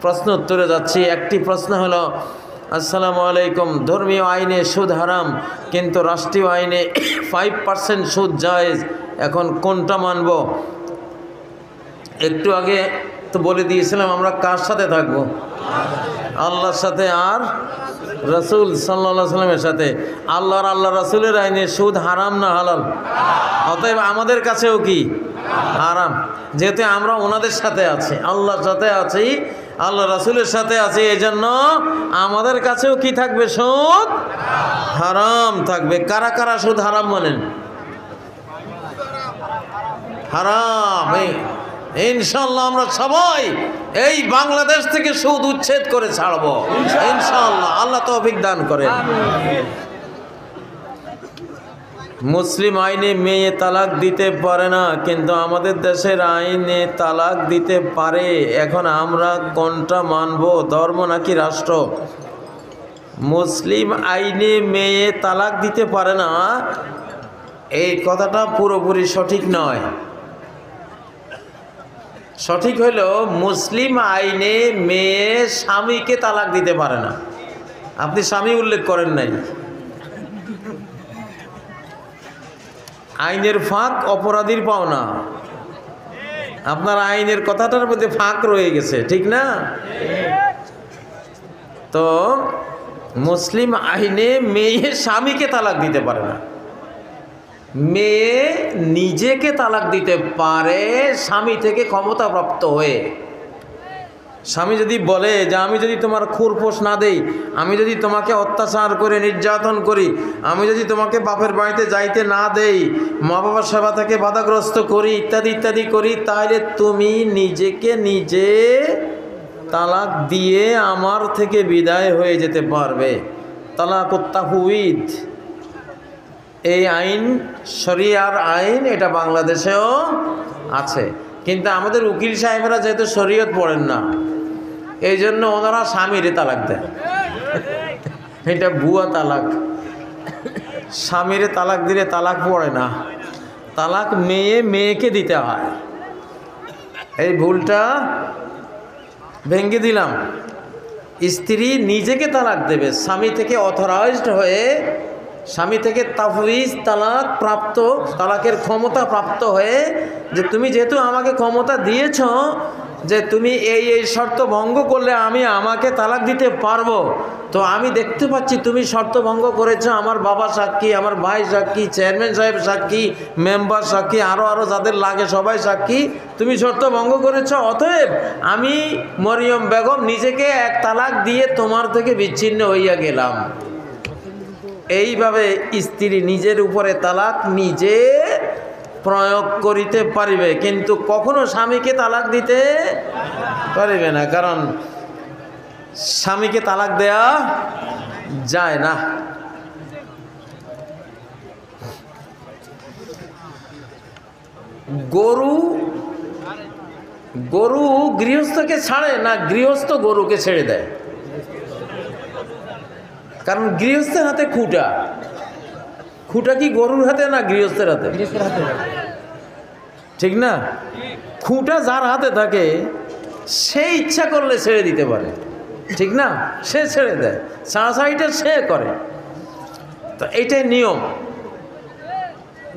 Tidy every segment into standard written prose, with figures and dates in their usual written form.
প্রশ্ন উত্তরে যাচ্ছি। একটি প্রশ্ন হলো, আসসালামু আলাইকুম, ধর্মীয় আইনে সুদ হারাম কিন্তু রাষ্ট্রীয় আইনে 5% সুদ জায়েজ, এখন কোনটা মানব? একটু আগে তো বলে দিয়েছিলাম আমরা কার সাথে থাকবো? আল্লাহর সাথে আর রাসূল সাল্লাল্লাহু আলাইহি সাল্লামের সাথে। আল্লাহ রাসূলের আইনে সুদ হারাম না হালাল? অতএব আমাদের কাছেও কি হারাম, যেহেতু আমরা ওনাদের সাথে আছি, আল্লাহর সাথে আছি, আল্লাহ রাসূলের সাথে আছি, এই জন্য আমাদের কাছেও কি থাকবে? সুদ হারাম থাকবে। কারা কারা সুদ হারাম মানেন? হারাম। ইনশাআল্লাহ আমরা সবাই এই বাংলাদেশ থেকে সুদ উচ্ছেদ করে ছাড়বো ইনশাআল্লাহ, আল্লাহ তৌফিক দান করেন। মুসলিম আইনে মেয়ে তালাক দিতে পারে না, কিন্তু আমাদের দেশের আইনে তালাক দিতে পারে। এখন আমরা কোনটা মানবো, ধর্ম নাকি রাষ্ট্র? মুসলিম আইনে মেয়ে তালাক দিতে পারে না, এই কথাটা পুরোপুরি সঠিক নয়। সঠিক হইল মুসলিম আইনে মেয়ে স্বামীকে তালাক দিতে পারে না। আপনি স্বামী উল্লেখ করেন নাই। আইনের ফাঁক অপরাধীর পাওনা। আপনার আইনের কথাটার মধ্যে ফাঁক রয়ে গেছে, ঠিক না? তো মুসলিম আইনে মেয়ে স্বামীকে তালাক দিতে পারে না, মেয়ে নিজেকে তালাক দিতে পারে স্বামী থেকে ক্ষমতাপ্রাপ্ত হয়ে। স্বামী যদি বলে যে আমি যদি তোমার খুরপোষ না দেই, আমি যদি তোমাকে অত্যাচার করে নির্যাতন করি, আমি যদি তোমাকে বাপের বাড়িতে যাইতে না দেই, মা বাবার সেবা থেকে বাধাগ্রস্ত করি, ইত্যাদি ইত্যাদি করি, তাহলে তুমি নিজেকে নিজে তালাক দিয়ে আমার থেকে বিদায় হয়ে যেতে পারবে। তালাকুত তাহউইদ, এই আইন শরিয়ার আইন, এটা বাংলাদেশেও আছে। কিন্তু আমাদের উকিল সাহেবরা যেহেতু শরীয়ত পড়েন না, এই জন্য ওনারা স্বামীরে তালাক দেয়। এটা ভুয়া তালাক। স্বামীরে তালাক দিলে তালাক পড়ে না, তালাক মেয়েকে দিতে হয়। এই ভুলটা ভেঙে দিলাম। স্ত্রী নিজেকে তালাক দেবে স্বামী থেকে অথরাইজড হয়ে, স্বামী থেকে তাফউইজ তালাক প্রাপ্ত, তালাকের ক্ষমতা প্রাপ্ত হয়ে, যে তুমি যেহেতু আমাকে ক্ষমতা দিয়েছ যে তুমি এই শর্ত ভঙ্গ করলে আমি আমাকে তালাক দিতে পারবো, তো আমি দেখতে পাচ্ছি তুমি শর্ত ভঙ্গ করেছো, আমার বাবা সাক্ষী, আমার ভাই সাক্ষী, চেয়ারম্যান সাহেব সাক্ষী, মেম্বার সাক্ষী, আরও যাদের লাগে সবাই সাক্ষী, তুমি শর্ত ভঙ্গ করেছো। অতএব আমি মরিয়ম বেগম নিজেকে এক তালাক দিয়ে তোমার থেকে বিচ্ছিন্ন হইয়া গেলাম। এইভাবে স্ত্রী নিজের উপরে তালাক নিজে প্রয়োগ করিতে পারিবে, কিন্তু কখনো স্বামীকে তালাক দিতে পারিবে না, কারণ স্বামীকে তালাক দেয়া যায় না। গরু গৃহস্থকে ছাড়ে না, গৃহস্থ গরুকে ছেড়ে দেয়, কারণ গৃহস্থের হাতে খুঁটা। খুঁটা কি গরুর হাতে না গৃহস্থের হাতে? ঠিক না? খুঁটা যার হাতে থাকে সে ইচ্ছা করলে ছেড়ে দিতে পারে, ঠিক না? সে ছেড়ে দেয়, ছাড়াছাড়িটা সে করে। তো এইটাই নিয়ম।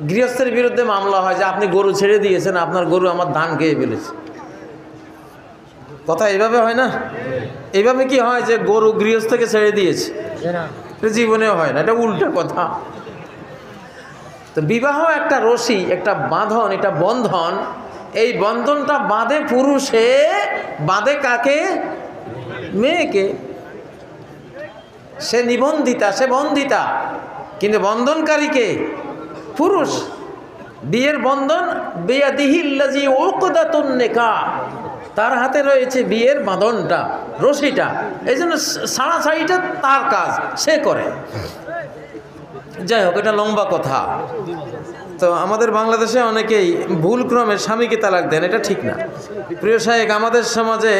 গৃহস্থের বিরুদ্ধে মামলা হয় যে আপনি গরু ছেড়ে দিয়েছেন, আপনার গরু আমার ধান খেয়ে ফেলেছে। কথা এইভাবে হয় না? এইভাবে কি হয় যে গরু গৃহস্থকে ছেড়ে দিয়েছে? জীবনেও হয় না, এটা উল্টা কথা। তো বিবাহ একটা রশি, একটা বাঁধন, এটা বন্ধন। এই বন্ধনটা বাঁধে পুরুষে, বাঁধে কাকে? মেয়েকে। সে নিবন্ধিতা, সে বন্ধিতা, কিন্তু বন্ধনকারীকে পুরুষ। বিয়ের বন্ধন বিয়াদিহিল্লাযী উকদাতুন নিকাহ, তার হাতে রয়েছে বিয়ের বাঁধনটা, রশিটা। এই জন্য ছাড়াছাড়িটা তার কাজ, সে করে। যাই হোক, এটা লম্বা কথা। তো আমাদের বাংলাদেশে অনেকেই ভুলক্রমে স্বামীকে তালাক দেন, এটা ঠিক না। প্রিয় শায়েখ, আমাদের সমাজে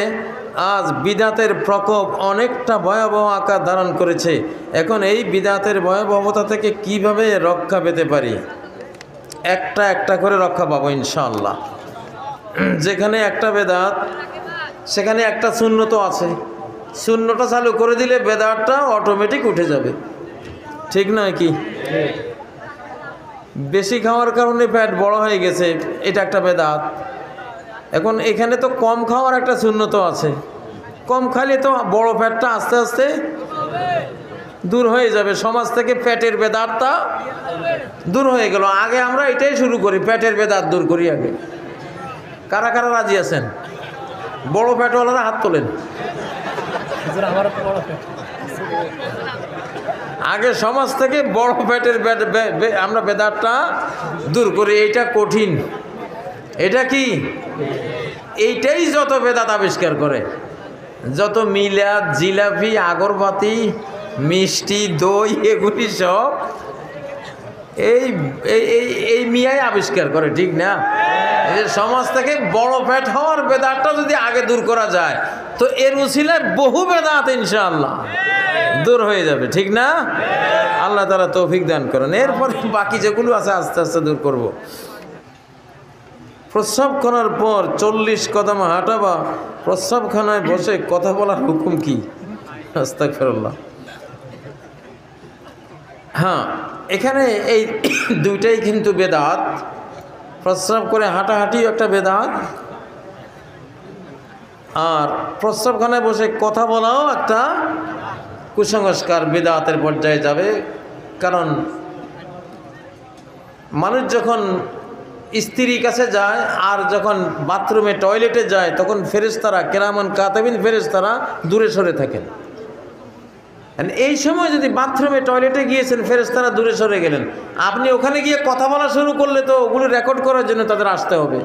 আজ বিদাতের প্রকোপ অনেকটা ভয়াবহ আকার ধারণ করেছে। এখন এই বিদাতের ভয়াবহতা থেকে কিভাবে রক্ষা পেতে পারি? একটা একটা করে রক্ষা পাবো ইনশাআল্লাহ। যেখানে একটা বেদাত সেখানে একটা সুন্নত আছে, সুন্নতটা চালু করে দিলে বেদাতটা অটোমেটিক উঠে যাবে, ঠিক নয় কি? বেশি খাওয়ার কারণে পেট বড় হয়ে গেছে, এটা একটা বেদাত। এখন এখানে তো কম খাওয়ার একটা সুন্নত আছে, কম খাইলে তো বড় পেটটা আস্তে আস্তে দূর হয়ে যাবে, সমাজ থেকে পেটের বেদাতটা দূর হয়ে গেল। আগে আমরা এটাই শুরু করি, পেটের বেদাত দূর করি আগে। কারা কারা রাজি আছেন? বড় পেটওয়ালারা হাত তোলেন। আগে সমাজ থেকে বড় পেটের আমরা বেদাতটা দূর করি। এইটা কঠিন। এটা কি? এইটাই যত বেদাত আবিষ্কার করে, যত মিলাদ, জিলাপি, আগরবাতি, মিষ্টি, দই, এগুলি সব এই এই মিয়াই আবিষ্কার করে, ঠিক না? এই সমাজ থেকে বড় পেট হওয়ার বেদাতটা যদি আগে দূর করা যায় তো এর উসিলায় বহু বেদাত ইনশাআল্লাহ দূর হয়ে যাবে, ঠিক না? আল্লাহ তাআলা তৌফিক দান করেন। এরপরে বাকি যেগুলো আছে আস্তে আস্তে দূর করব। প্রস্রাব করার পর 40 কদম হাঁটা বা প্রস্রাবখানায় বসে কথা বলার হুকুম কি? আস্তাগফিরুল্লাহ। হ্যাঁ, এখানে এই দুইটাই কিন্তু বেদাত। প্রস্রাব করে হাঁটাহাঁটিও একটা বেদাত, আর প্রস্রাবখানায় বসে কথা বলাও একটা কুসংস্কার, বেদাতের পর্যায়ে যাবে। কারণ মানুষ যখন স্ত্রীর কাছে যায় আর যখন বাথরুমে টয়লেটে যায় তখন ফেরেশতারা, কেরামান কাতাবিন ফেরেশতারা দূরে সরে থাকেন। এই সময় যদি বাথরুমে টয়লেটে গিয়েছেন, ফেরেশতারা দূরে সরে গেলেন, আপনি ওখানে গিয়ে কথা বলা শুরু করলে তো ওগুলো রেকর্ড করার জন্য তাদের আসতে হবে।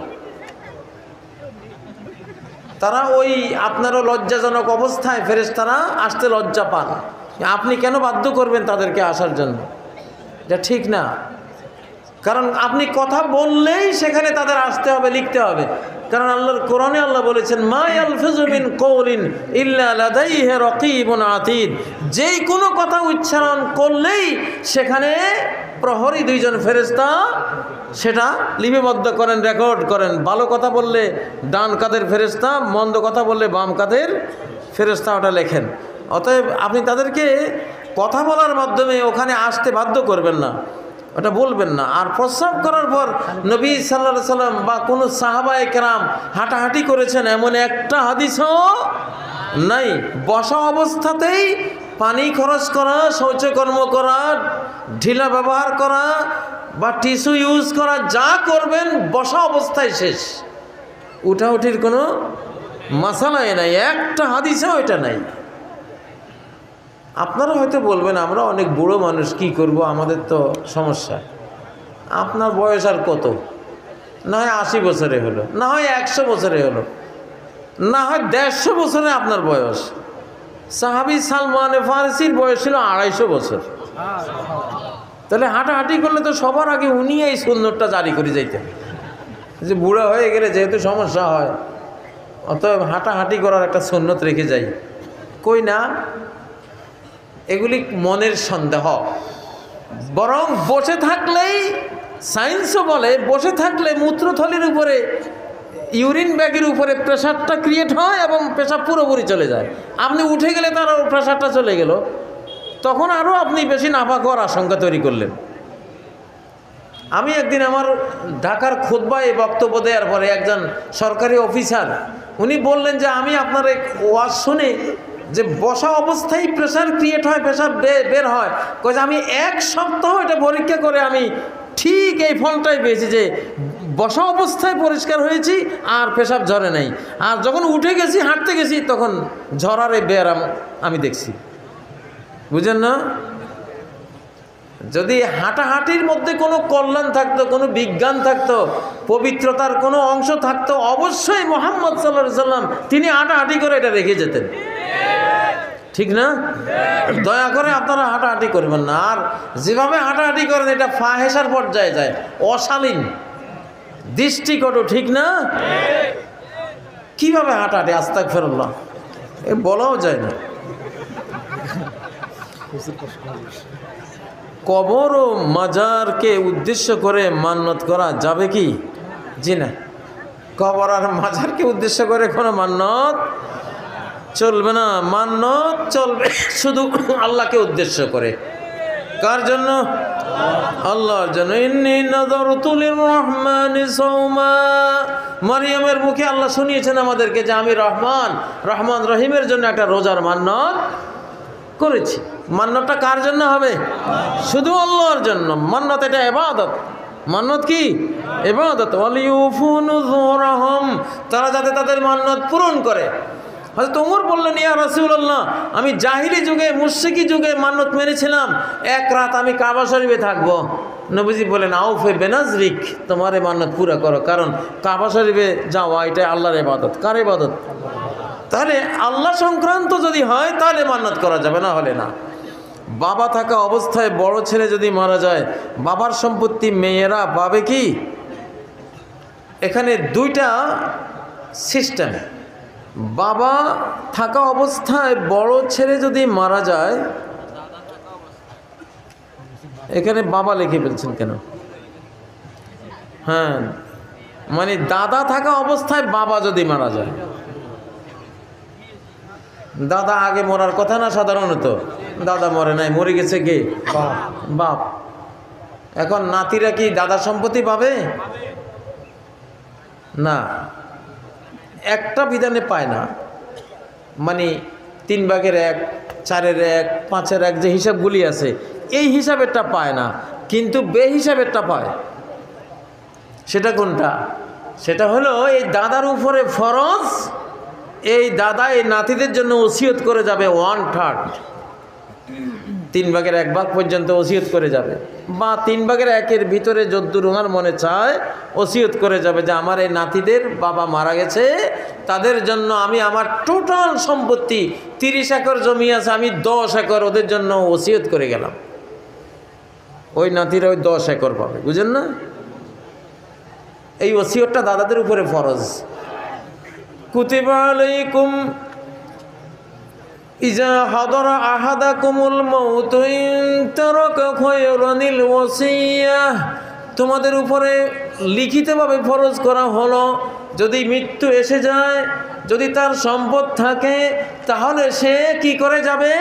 তারা ওই আপনারও লজ্জাজনক অবস্থায় ফেরেশতারা আসতে লজ্জা পান, আপনি কেন বাধ্য করবেন তাদেরকে আসার জন্য? এটা ঠিক না। কারণ আপনি কথা বললেই সেখানে তাদের আসতে হবে, লিখতে হবে। কারণ আল্লাহর কোরআনে আল্লাহ বলেছেন, মা ইয়ালফিযু মিন কওলিন ইল্লা লাদাইহি রাকীবুন আতীদ। যেই কোনো কথা উচ্চারণ করলেই সেখানে প্রহরী 2 জন ফেরেশতা সেটা লিপিবদ্ধ করেন, রেকর্ড করেন। ভালো কথা বললে ডান কাঁধের ফেরেশতা, মন্দ কথা বললে বাম কাঁধের ফেরেশতা ওটা লেখেন। অতএব আপনি তাদেরকে কথা বলার মাধ্যমে ওখানে আসতে বাধ্য করবেন না, ওটা বলবেন না। আর প্রস্রাব করার পর নবী সাল্লাল্লাহু আলাইহি সাল্লাম বা কোনো সাহাবায়ে কেরাম হাঁটাহাঁটি করেছেন এমন একটা হাদিসও নাই। বসা অবস্থাতেই পানি খরচ করা, শৌচকর্ম করা, ঢিলা ব্যবহার করা বা টিস্যু ইউজ করা, যা করবেন বসা অবস্থায় শেষ। উঠাউঠির কোনো মাসালাই নাই, একটা হাদিসেও এটা নাই। আপনারা হয়তো বলবেন, আমরা অনেক বুড়ো মানুষ, কি করব, আমাদের তো সমস্যা। আপনার বয়স আর কত? না হয় 80 বছরে হলো, না হয় 100 বছরে হলো, না হয় 150 বছরে আপনার বয়স। সাহাবী সালমান ফারসির বয়স ছিল 250 বছর। তাহলে হাঁটাহাঁটি করলে তো সবার আগে উনি এই সুন্নতটা জারি করে যাইতেন যে বুড়া হয়ে গেলে যেহেতু সমস্যা হয়, অতএব হাঁটাহাঁটি করার একটা সুন্নত রেখে যাই। কই না, এগুলি মনের সন্দেহ। বরং বসে থাকলেই, সায়েন্সও বলে, বসে থাকলে মূত্রথলির উপরে, ইউরিন ব্যাগের উপরে প্রেশারটা ক্রিয়েট হয় এবং পেশাব পুরোপুরি চলে যায়। আপনি উঠে গেলে তার প্রেশারটা চলে গেল, তখন আরও আপনি বেশি নাপাক হওয়ার আশঙ্কা তৈরি করলেন। আমি একদিন আমার ঢাকার খুতবায় বক্তব্য দেওয়ার পরে একজন সরকারি অফিসার উনি বললেন যে আমি আপনার এক ওয়াজ শুনে যে বসা অবস্থায় প্রেশার ক্রিয়েট হয়, পেশাব বের হয়, কয়ে আমি 1 সপ্তাহ এটা পরীক্ষা করে আমি ঠিক এই ফলটাই পেয়েছি যে বসা অবস্থায় পরিষ্কার হয়েছি আর পেশাব ঝরে নাই, আর যখন উঠে গেছি, হাঁটতে গেছি, তখন ঝরার এই বের আমি দেখছি। বুঝেন না? যদি হাঁটাহাঁটির মধ্যে কোনো কল্যাণ থাকতো, কোনো বিজ্ঞান থাকতো, পবিত্রতার কোনো অংশ থাকতো, অবশ্যই মুহাম্মদ সাল্লাল্লাহু আলাইহি সাল্লাম তিনি হাঁটাহাঁটি করে এটা রেখে যেতেন, ঠিক না? দয়া করে আপনারা হাঁটাহাঁটি করবেন না। আর যেভাবে হাঁটাহাঁটি করেন এটা ফাহেসার পর্যায়ে যায়, অশালীন, দৃষ্টিকটু, ঠিক না? কিভাবে হাঁটাহাঁটি, আস্তাগফিরুল্লাহ, এ বলাও যায় না। কবর ও মাজারকে উদ্দেশ্য করে মান্নত করা যাবে কি? জি না। কবর আর মাজারকে উদ্দেশ্য করে কোনো মান্যত চলবে না। মান্যত চলবে শুধু আল্লাহকে উদ্দেশ্য করে। কার জন্য? আল্লাহর জন্য। ইন্নী নাযারতু লিররহমানি সাওমা। মারিয়ামের মুখে আল্লাহ শুনিয়েছেন আমাদেরকে যে আমি রহমান রহিমের জন্য একটা রোজার মান্যত করেছি। মান্যতটা কার জন্য হবে? শুধু আল্লাহর জন্য। মান্যত এটা ইবাদত। মান্যত কি? ইবাদত। ওয়ালিউফু নুযুরহুম, তারা যাতে তাদের মান্যত পূরণ করে। হযরত ওমর বললেন, ইয়া রাসূলুল্লাহ, আমি জাহিলি যুগে মুশরিকি যুগে মান্যত মেরেছিলাম এক রাত আমি কাবা শরীফে থাকবো। নবীজি বলেন, আউফে বেনাজরিক, তোমার এই মান্যত পুরা করো, কারণ কাবা শরীফে যাওয়া এটা আল্লাহর ইবাদত। কার ইবাদত? তাহলে আল্লাহ সংক্রান্ত যদি হয় তাহলে মান্যত করা যাবে, না হলে না। বাবা থাকা অবস্থায় বড় ছেলে যদি মারা যায়, বাবার সম্পত্তি মেয়েরা পাবে কি? এখানে দুইটা সিস্টেম। বাবা থাকা অবস্থায় বড় ছেলে যদি মারা যায়, এখানে বাবা লিখে ফেলছেন কেন? হ্যাঁ, মানে দাদা থাকা অবস্থায় বাবা যদি মারা যায়, দাদা আগে মরার কথা না সাধারণত? দাদা মরে নাই, মরে গেছে কে? বাপ। এখন নাতিরা কি দাদার সম্পত্তি পাবে? না, একটা বিধানে পায় না। মানে 3/1, 4/1, 5/1 যে হিসাবগুলি আছে, এই হিসাবেরটা পায় না, কিন্তু বে হিসাবেরটা পায়। সেটা কোনটা? সেটা হলো এই দাদার উপরে ফরজ, এই দাদা এই নাতিদের জন্য ওসিয়ত করে যাবে 1/3, 3/1 পর্যন্ত ওসিয়ত করে যাবে, বা 3/1 ভিতরে যদ্দুর ওনার মনে চায় ওসিয়ত করে যাবে যে আমার এই নাতিদের বাবা মারা গেছে, তাদের জন্য আমি আমার টোটাল সম্পত্তি 30 একর জমি আছে, আমি 10 একর ওদের জন্য ওসিয়ত করে গেলাম। ওই নাতিরা ওই 10 একর পাবে, বুঝেন না? এই ওসিয়তটা দাদাদের উপরে ফরজ। কুতিবা আলাইকুম ইজা হাদারা আহাদাকুমুল মাউতু ইন তারাকা খায়রানিল ওয়াসিয়াহ, তোমাদের উপরে লিখিতভাবে ফরজ করা হলো, যদি মৃত্যু এসে যায়, যদি তার সম্পদ থাকে, তাহলে সে কি করে যাবে?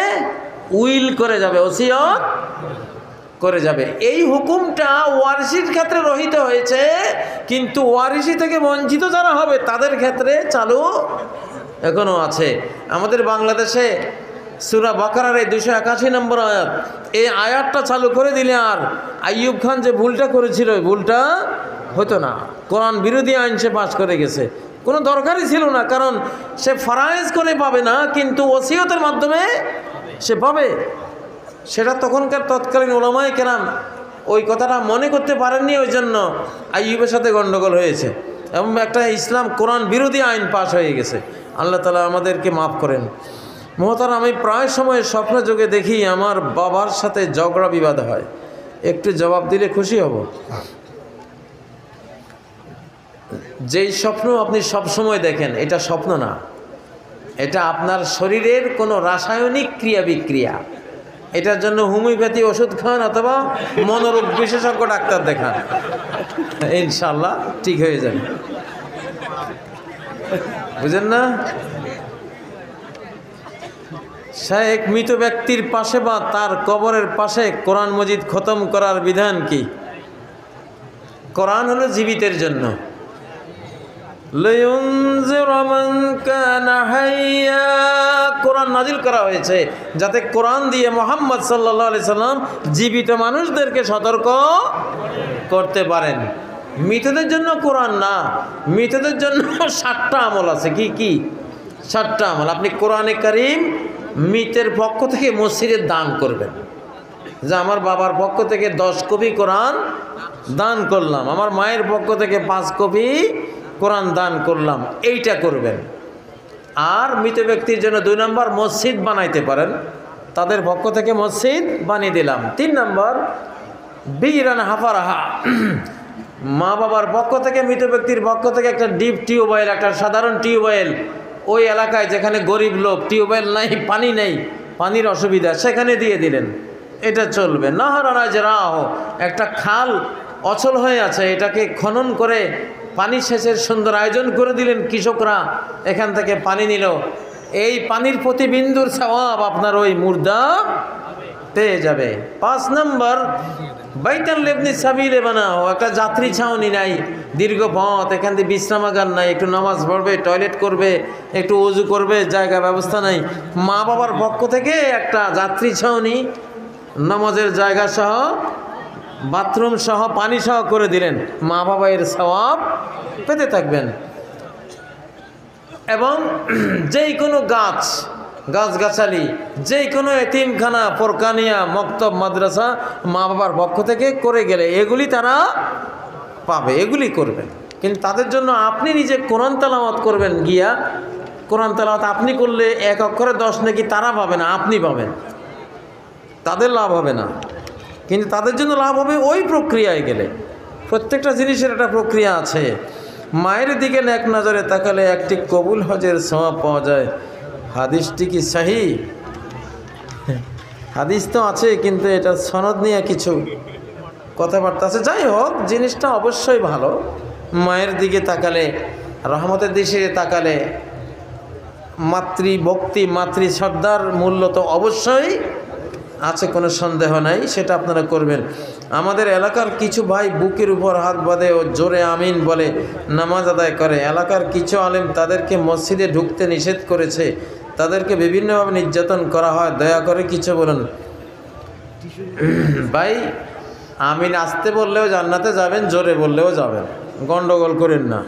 উইল করে যাবে, ওসিয়ত করে যাবে। এই হুকুমটা ওয়ারিসির ক্ষেত্রে রহিত হয়েছে, কিন্তু ওয়ারিসি থেকে বঞ্চিত যারা হবে তাদের ক্ষেত্রে চালু এখনও আছে। আমাদের বাংলাদেশে সূরা বাকারার এই 281 নম্বর আয়াত, এই আয়াতটা চালু করে দিলে আর আইয়ুব খান যে ভুলটা করেছিল ওই ভুলটা হতো না। কোরআন বিরোধী আইন সে পাশ করে গেছে, কোনো দরকারই ছিল না, কারণ সে ফারায়েজ করে পাবে না, কিন্তু ওসিয়তের মাধ্যমে সে পাবে। সেটা তখনকার তৎকালীন উলামায়ে কেরাম ওই কথাটা মনে করতে পারেননি, ওই জন্য আইয়ুবের সাথে গণ্ডগোল হয়েছে এবং একটা ইসলাম কোরআন বিরোধী আইন পাশ হয়ে গেছে। আল্লাহ তাআলা আমাদেরকে মাফ করেন। মোহতারাম, আমি প্রায় সময় স্বপ্ন যোগে দেখি আমার বাবার সাথে ঝগড়া বিবাদ হয়। একটু জবাব দিলে খুশি হব। যেই স্বপ্ন আপনি সব সময় দেখেন, এটা স্বপ্ন না, এটা আপনার শরীরের কোনো রাসায়নিক ক্রিয়া বিক্রিয়া। এটার জন্য হোমিওপ্যাথি ওষুধ খান অথবা মনোরোগ বিশেষজ্ঞ ডাক্তার দেখান, ইনশাল্লাহ ঠিক হয়ে যাবে। বুঝেন না? সে এক মৃত ব্যক্তির পাশে বা তার কবরের পাশে কোরআন মজিদ খতম করার বিধান কি? কোরআন হলো জীবিতের জন্য। কোরআন নাজিল করা হয়েছে যাতে কোরআন দিয়ে মুহাম্মদ সাল্লাল্লাহু আলাইহি সাল্লাম জীবিত মানুষদেরকে সতর্ক করতে পারেন। মৃতদের জন্য কোরআন না, মৃতদের জন্য 7টা আমল আছে। কি কি 7টা আমল? আপনি কোরআনে কারীম মৃতের পক্ষ থেকে মসজিদে দান করবেন, যে আমার বাবার পক্ষ থেকে 10 কপি কোরআন দান করলাম, আমার মায়ের পক্ষ থেকে 5 কপি কোরআন দান করলাম, এইটা করবেন। আর মৃত ব্যক্তির জন্য 2 নম্বর মসজিদ বানাইতে পারেন, তাদের পক্ষ থেকে মসজিদ বানিয়ে দিলাম। 3 নম্বর বিরান হাফারাহা, মা বাবার পক্ষ থেকে মৃত ব্যক্তির পক্ষ থেকে একটা ডিপ টিউবওয়েল, একটা সাধারণ টিউবওয়েল ওই এলাকায় যেখানে গরিব লোক, টিউবওয়েল নাই, পানি নেই, পানির অসুবিধা, সেখানে দিয়ে দিলেন, এটা চলবে। নাহরানা জরাহ, একটা খাল অচল হয়ে আছে, এটাকে খনন করে পানি সেচের সুন্দর আয়োজন করে দিলেন, কৃষকরা এখান থেকে পানি নিল, এই পানির প্রতি বিন্দুর সওয়াব আপনার ওই মুর্দা পেয়ে যাবে। 5 নম্বর, বাইতাল লিবনি সাবিলে বানাও, একটা যাত্রী ছাউনি নাই, দীর্ঘ পথ, এখান থেকে বিশ্রামাগার নাই, একটু নামাজ পড়বে, টয়লেট করবে, একটু ওযু করবে, জায়গা ব্যবস্থা নাই, মা বাবার পক্ষ থেকে একটা যাত্রী ছাউনি নামাজের জায়গা সহ, বাথরুম সহ, পানি সহ করে দিলেন, মা বাবা এর সওয়াব পেতে থাকবেন। এবং যেই কোনো গাছগাছালি, যেই কোনো এতিমখানা, ফোরকানিয়া, মক্তব, মাদ্রাসা মা বাবার পক্ষ থেকে করে গেলে এগুলি তারা পাবে, এগুলি করবেন। কিন্তু তাদের জন্য আপনি নিজে কোরআন তেলাওয়াত করবেন, গিয়া কোরআন তেলাওয়াত আপনি করলে 1 অক্ষরে 10 নাকি তারা পাবে না, আপনি পাবেন, তাদের লাভ হবে না। কিন্তু তাদের জন্য লাভ হবে ওই প্রক্রিয়ায় গেলে। প্রত্যেকটা জিনিসের একটা প্রক্রিয়া আছে। মায়ের দিকে নেক নজরে তাকালে একটি কবুল হজের সওয়াব পাওয়া যায়। হাদিসটি কি সহি? হাদিস তো আছে, কিন্তু এটা সনদ নিয়ে কিছু কথাবার্তা আছে। যাই হোক, জিনিসটা অবশ্যই ভালো। মায়ের দিকে তাকালে, রহমতের দিকে তাকালে মাতৃভক্তি, মাতৃশ্রদ্ধার মূল্য তো অবশ্যই আছে, কোনো সন্দেহ নাই, সেটা আপনারা করবেন। আমাদের এলাকার কিছু ভাই বুকের উপর হাত বাঁধে ও জোরে আমিন বলে নামাজ আদায় করে। এলাকার কিছু আলেম তাদেরকে মসজিদে ঢুকতে নিষেধ করেছে, তাদেরকে বিভিন্নভাবে নির্যাতন করা হয়, দয়া করে কিছু বলুন। ভাই, আমিন আসতে বললেও জান্নাতে যাবেন, জোরে বললেও যাবেন, গন্ডগোল করেন না।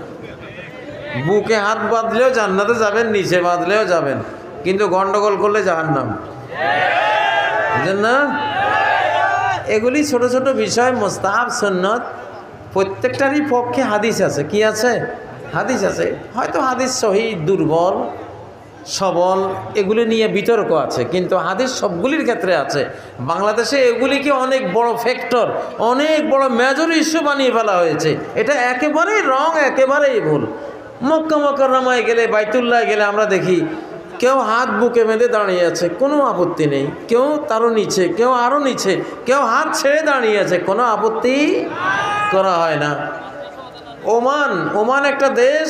বুকে হাত বাঁধলেও জান্নাতে যাবেন, নিচে বাঁধলেও যাবেন, কিন্তু গন্ডগোল করলে জাহান্নাম, বুঝলেন না? এগুলি ছোট ছোট বিষয়, মুস্তাহাব, সুন্নত, প্রত্যেকটারই পক্ষে হাদিস আছে। কি আছে? হাদিস আছে। হয়তো হাদিস সহি, দুর্বল, সবল, এগুলি নিয়ে বিতর্ক আছে, কিন্তু হাদিস সবগুলির ক্ষেত্রে আছে। বাংলাদেশে এগুলিকে অনেক বড় ফ্যাক্টর, অনেক বড় মেজর ইস্যু বানিয়ে ফেলা হয়েছে। এটা একেবারেই রং, একেবারেই ভুল। মক্কা মুকাররমায় গেলে, বাইতুল্লাহ গেলে আমরা দেখি কেউ হাত বুকে বেঁধে দাঁড়িয়ে আছে, কোনো আপত্তি নেই। কেউ তারও নিচে, কেউ আরও নিচে, কেউ হাত ছেড়ে দাঁড়িয়ে আছে, কোনো আপত্তি করা হয় না। ওমান একটা দেশ,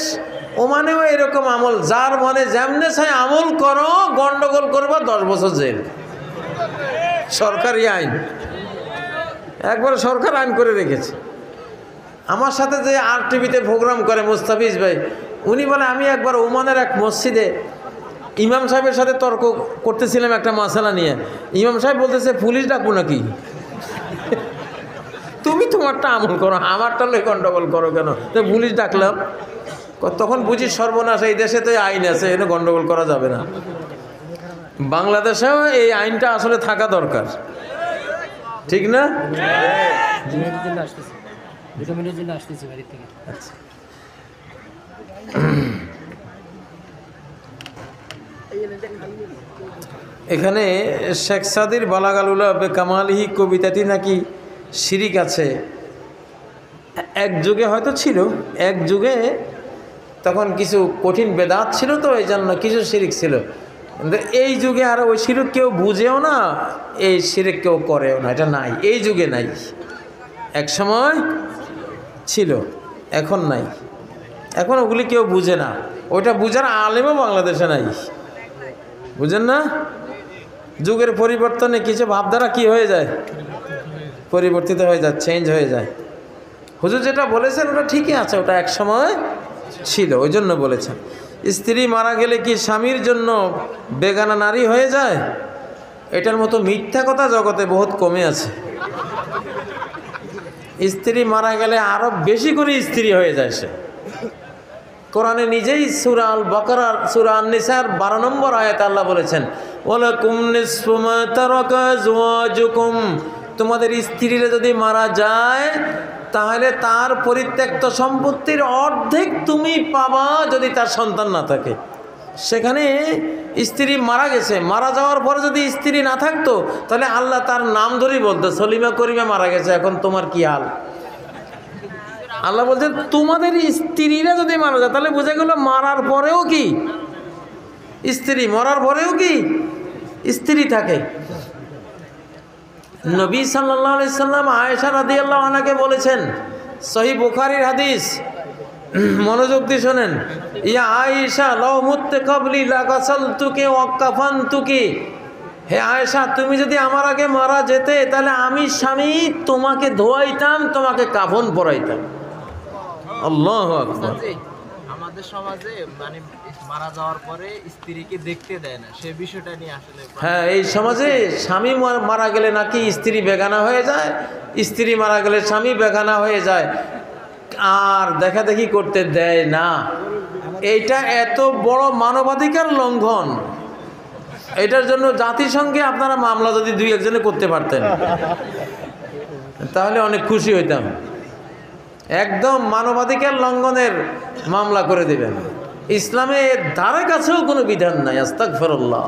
ওমানেও এরকম আমল, যার মনে যেমনে চাই আমল করো, গন্ডগোল করবা 10 বছর জেল। সরকারি আইন, একবার সরকার আইন করে রেখেছে। আমার সাথে যে RTV-তে প্রোগ্রাম করে মুস্তাফিজ ভাই, উনি বলে আমি একবার ওমানের এক মসজিদে ইমাম সাহেবের সাথে তর্ক করতেছিলাম একটা মাসালা নিয়ে। ইমাম সাহেব বলতেছে পুলিশ ডাকবো নাকি? তুমি তোমারটা আমল করো, আমারটা লই গন্ডগোল করো কেন? তো পুলিশ ডাকলাম, তখন বুঝি সর্বনাশ, এই দেশে তো আইন আছে, এনে গন্ডগোল করা যাবে না। বাংলাদেশেও এই আইনটা আসলে থাকা দরকার, ঠিক না? আচ্ছা, এখানে শেখ সাদির বালাগালুলা বেকামালিহি কবিতাটি নাকি শিরিক আছে। এক যুগে হয়তো ছিল, এক যুগে তখন কিছু কঠিন বেদাত ছিল, তো এই জন্য কিছু শিরিক ছিল। কিন্তু এই যুগে আর ওই শিরিক কেউ বুঝেও না, এই শিরিক কেউ করেও না, এটা নাই, এই যুগে নাই। এক সময় ছিল, এখন নাই। এখন ওগুলি কেউ বুঝে না, ওইটা বুঝার আলেমও বাংলাদেশে নাই, বুঝেন না? যুগের পরিবর্তনে কিছু ভাবধারা কি হয়ে যায়, পরিবর্তিত হয়ে যায়, চেঞ্জ হয়ে যায়। হুজুর যেটা বলেছেন ওটা ঠিকই আছে, ওটা এক সময় ছিল, ওই জন্য বলেছেন। স্ত্রী মারা গেলে কি স্বামীর জন্য বেগানা নারী হয়ে যায়? এটার মতো মিথ্যা কথা জগতে বহুত কমে আছে। স্ত্রী মারা গেলে আরো বেশি করে স্ত্রী হয়ে যায় সে। কোরআনে নিজেই সূরা আল বাকারার সূরা আন-নিসার 12 নম্বর আয়াতে আল্লাহ বলেছেন, ওয়ালাকুম নিসফু মা তারাকা আজওয়াজুকুম, তোমাদের স্ত্রীরা যদি মারা যায় তাহলে তার পরিত্যক্ত সম্পত্তির অর্ধেক তুমি পাবা যদি তার সন্তান না থাকে। সেখানে স্ত্রী মারা গেছে, মারা যাওয়ার পরে যদি স্ত্রী না থাকতো তাহলে আল্লাহ তার নাম ধরেই বলতো, সলিমা করিমা মারা গেছে, এখন তোমার কি হাল? আল্লাহ বলছেন তোমাদের স্ত্রীরা যদি মারা যায়, তাহলে বোঝা গেল মারার পরেও কি স্ত্রী, মরার পরেও কি স্ত্রী থাকে। নবী সাল্লাল্লাহু আলাইহি সাল্লাম আয়েশা রাদিয়াল্লাহু আনহাকে বলেছেন, সহিহ বুখারীর হাদিস, মনোযোগ দিয়ে শোনেন। ইয়া আয়েশা লাউ মুত্তে কাবলি লাগাসালতুকি ওয়া কাফানতুকি, হে আয়েশা তুমি যদি আমার আগে মারা যেতে তাহলে আমি স্বামী তোমাকে ধোয়াইতাম, তোমাকে কাফন পরাইতাম। আল্লাহু আকবার। আমাদের সমাজে মানে মারা যাওয়ার পরে স্ত্রীকে দেখতে দেয় না, সে বিষয়টা নিয়ে আসলে হ্যাঁ, এই সমাজে স্বামী মারা গেলে নাকি স্ত্রী বেগানা হয়ে যায়, স্ত্রী মারা গেলে স্বামী বেগানা হয়ে যায়, আর দেখা দেখি করতে দেয় না। এইটা এত বড় মানবাধিকার লঙ্ঘন। এটার জন্য জাতিসংঘে আপনারা মামলা যদি দুই একজনে করতে পারতেন তাহলে অনেক খুশি হইতাম। একদম মানবাধিকার লঙ্ঘনের মামলা করে দিবেন। ইসলামে ধারে কাছেও কোনো বিধান নাই, আস্তাগফিরুল্লাহ।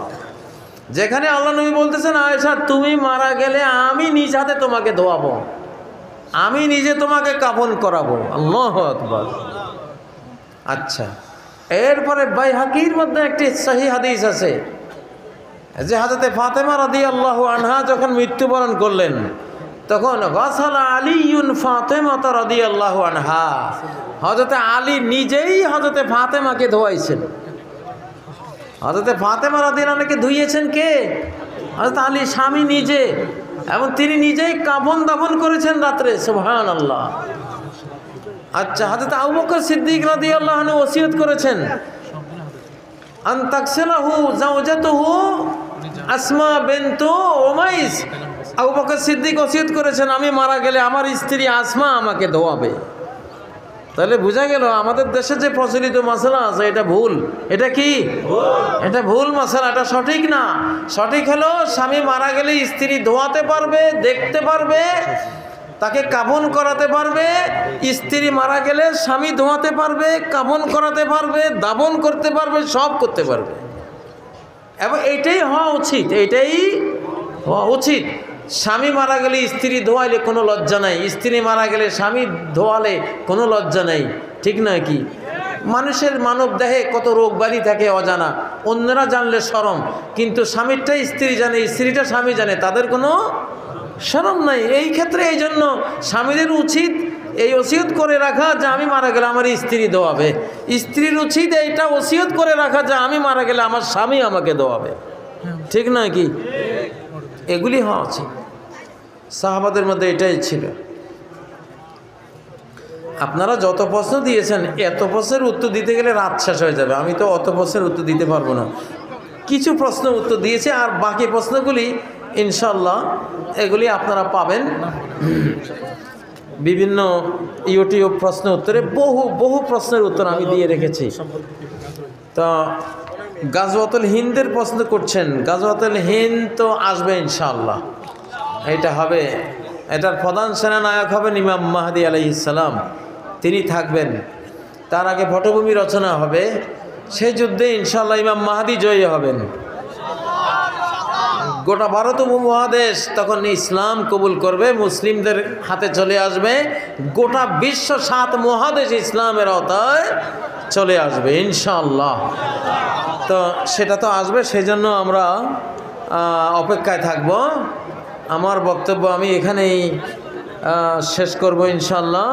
যেখানে আল্লাহ নবী বলতেছেন আয়েশা তুমি মারা গেলে আমি নিজ হাতে তোমাকে ধোয়াবো, আমি নিজে তোমাকে কাফন করাবো। আল্লাহু আকবার। আচ্ছা, এরপরে বাইহাকির মধ্যে একটি সহিহ হাদিস আছে যে হযরতে ফাতেমা রাদিয়াল্লাহু আনহা যখন মৃত্যুবরণ করলেন তখন গাসালা আলীউন ফাতেমা রাদিয়াল্লাহু আনহা, হযরতে আলী নিজেই হযরতে ফাতেমাকে ধোয়াইছেন। হযরতে ফাতেমা রাদিয়াল্লাহু আনহাকে ধুইয়েছেন কে? হযরত আলী স্বামী নিজে, এবং তিনি নিজেই কাফন দাফন করেছেন রাত্রে। সুবহানাল্লাহ। আচ্ছা, হযরত আবু বকর সিদ্দিক রাদিয়াল্লাহু আনহু ওসিয়ত করেছেন আন তাকসিলাহু যাওজাতুহু আসমা বিনতু উমাইস। আবু বকর সিদ্দিক ওসিয়ত করেছেন আমি মারা গেলে আমার স্ত্রী আসমা আমাকে ধোয়াবে। তাহলে বোঝা গেল আমাদের দেশে যে প্রচলিত মাসালা আছে এটা ভুল। এটা কি? এটা ভুল মাসালা, এটা সঠিক না। সঠিক হলো স্বামী মারা গেলে স্ত্রী ধোয়াতে পারবে, দেখতে পারবে, তাকে কাফন করাতে পারবে। স্ত্রী মারা গেলে স্বামী ধোয়াতে পারবে, কাফন করাতে পারবে, দাফন করতে পারবে, সব করতে পারবে। এবং এইটাই হওয়া উচিত, এইটাই হওয়া উচিত। স্বামী মারা গেলে স্ত্রী ধোয়াইলে কোনো লজ্জা নাই, স্ত্রী মারা গেলে স্বামী ধোয়ালে কোনো লজ্জা নাই, ঠিক নয় কি? মানুষের মানব দেহে কত রোগ ব্যাধি থাকে অজানা, অন্যরা জানলে শরম, কিন্তু স্বামীরটা স্ত্রী জানে, স্ত্রীটা স্বামী জানে, তাদের কোনো শরম নাই। এই ক্ষেত্রে এই জন্য স্বামীদের উচিত এই ওসিয়ত করে রাখা যে আমি মারা গেলে আমার স্ত্রী ধোয়াবে। স্ত্রীর উচিত এইটা ওসিয়ত করে রাখা যে আমি মারা গেলে আমার স্বামী আমাকে ধোয়াবে, ঠিক নয় কি? এগুলি হওয়া উচিত। সাহাবাদের মধ্যে এটাই ছিল। আপনারা যত প্রশ্ন দিয়েছেন এত প্রশ্নের উত্তর দিতে গেলে রাত শেষ হয়ে যাবে, আমি তো অত প্রশ্নের উত্তর দিতে পারবো না। কিছু প্রশ্ন উত্তর দিয়েছে, আর বাকি প্রশ্নগুলি ইনশাল্লাহ এগুলি আপনারা পাবেন বিভিন্ন ইউটিউব প্রশ্ন উত্তরে। বহু প্রশ্নের উত্তর আমি দিয়ে রেখেছি। তো গাজওয়াতুল হিন্দের প্রশ্ন করছেন, গাজওয়াতুল হিন্দ তো আসবে ইনশাআল্লাহ, এটা হবে। এটার প্রধান সেনানায়ক হবেন ইমাম মাহদী আলাইহিস সালাম, তিনি থাকবেন। তার আগে পটভূমি রচনা হবে, সেই যুদ্ধে ইনশাআল্লাহ ইমাম মাহদী জয়ী হবেন। গোটা ভারত উপমহাদেশ তখন ইসলাম কবুল করবে, মুসলিমদের হাতে চলে আসবে। গোটা বিশ্ব 7 মহাদেশ ইসলামের আওতায় চলে আসবে ইনশাআল্লাহ। তো সেটা তো আসবে, সেই জন্য আমরা অপেক্ষায় থাকব। আমার বক্তব্য আমি এখানেই শেষ করব ইনশাআল্লাহ।